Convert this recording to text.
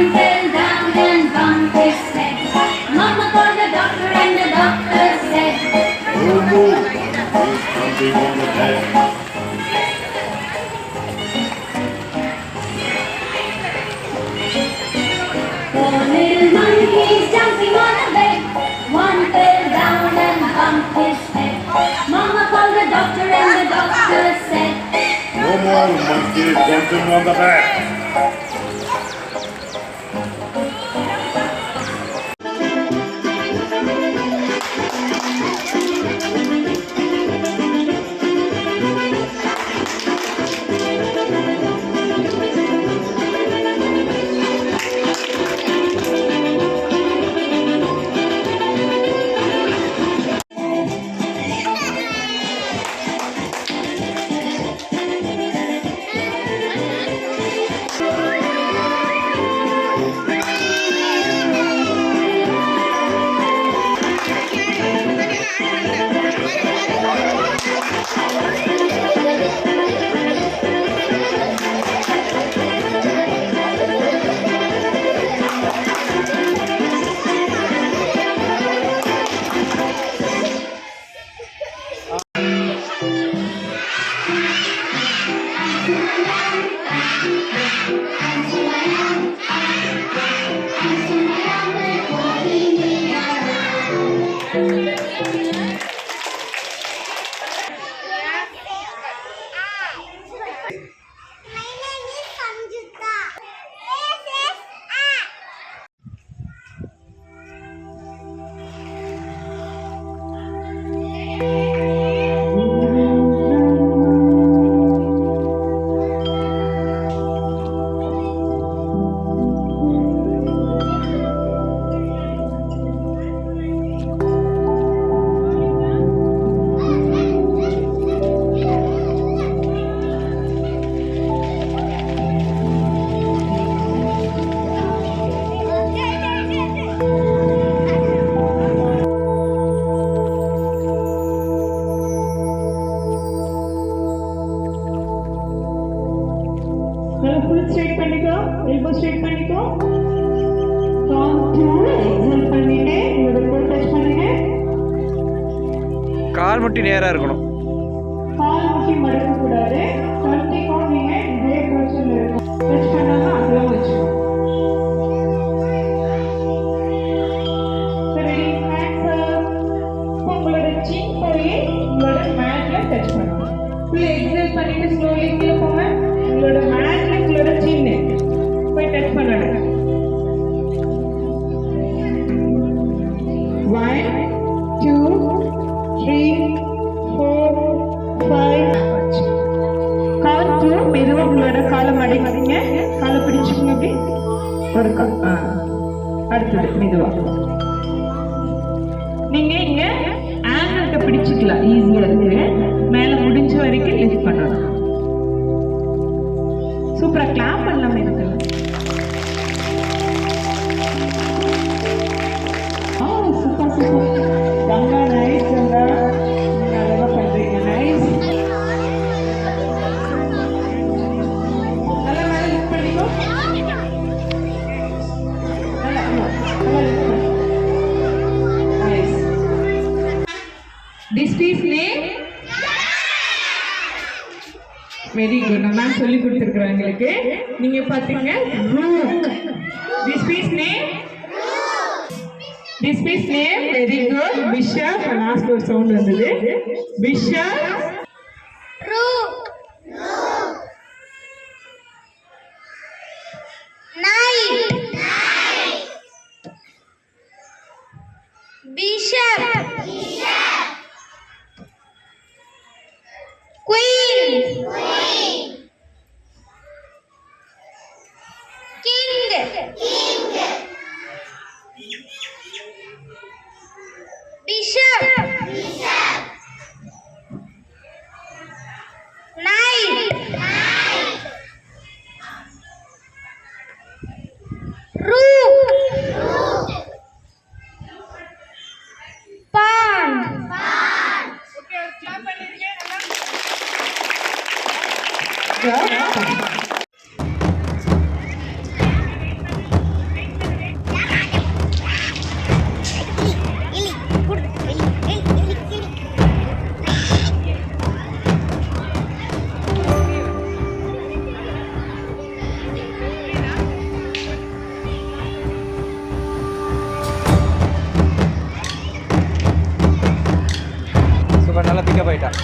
One fell down and bumped his head. Mama called the doctor and the doctor said, "Oh no, he's jumping on the bed." Four little monkeys jumping on the bed. One fell down and bumped his head. Mama called the doctor and the doctor said, "No more monkeys jumping on the bed." Full straight பண்ணிக்கோ elbow straight பண்ணிக்கோ count 2 exhale பண்ணிட்டு உங்க code touch பண்ணுங்க கால் முட்டி நேரா இருக்கணும் கால் முட்டி மடக்க கூடாது 20 கவுண்ட் நீங்க இதே பொசிஷன்ல இருக்கணும் டச் பண்ணாம அகலம் வச்சுக்கோ ரெடி ஹேண்ட்ஸ் உங்களோட chin போய் உங்களோட மேட்ல டச் பண்ணுங்க ஃபுல் எக்ஸேல் பண்ணிட்டு ஸ்லோலி கீழ போங்க உங்களோட மேட்ல உங்களோட chin போய் டச் பண்ணுங்க 1 2 3 4 5 count 2 மெதுவா உங்களோட காலை மடக்கிங்க காலை பிடிச்சுக்கங்க அப்படி ஒரு அடுத்தது மெதுவா நீங்க இங்க ஆங்கிள்ட்ட பிடிச்சுக்கலாம் ஈஸியா இருக்கு மேல முடிஞ்ச வரைக்கும் லிஃப்ட் பண்ணணும் சூப்பரா கிளாப் பண்ணலாம் இதுக்கு super super Ganga nice Ganga நீங்க அழகா பண்றீங்க நைஸ் நல்லா மேல லிஃப்ட் பண்ணிக்கோ நல்லா லிஃப்ட் பண்ணு nice this is name very good நான் சொல்லி கொடுத்துருக்குறேன் உங்களுக்கு நீங்க பாத்தீங்க rook this is name very good Visha last ஒரு சவுண்ட் வந்தது Visha rook knight bishop queen king bishop knight rook pawn இங்கே போயிட்டான்.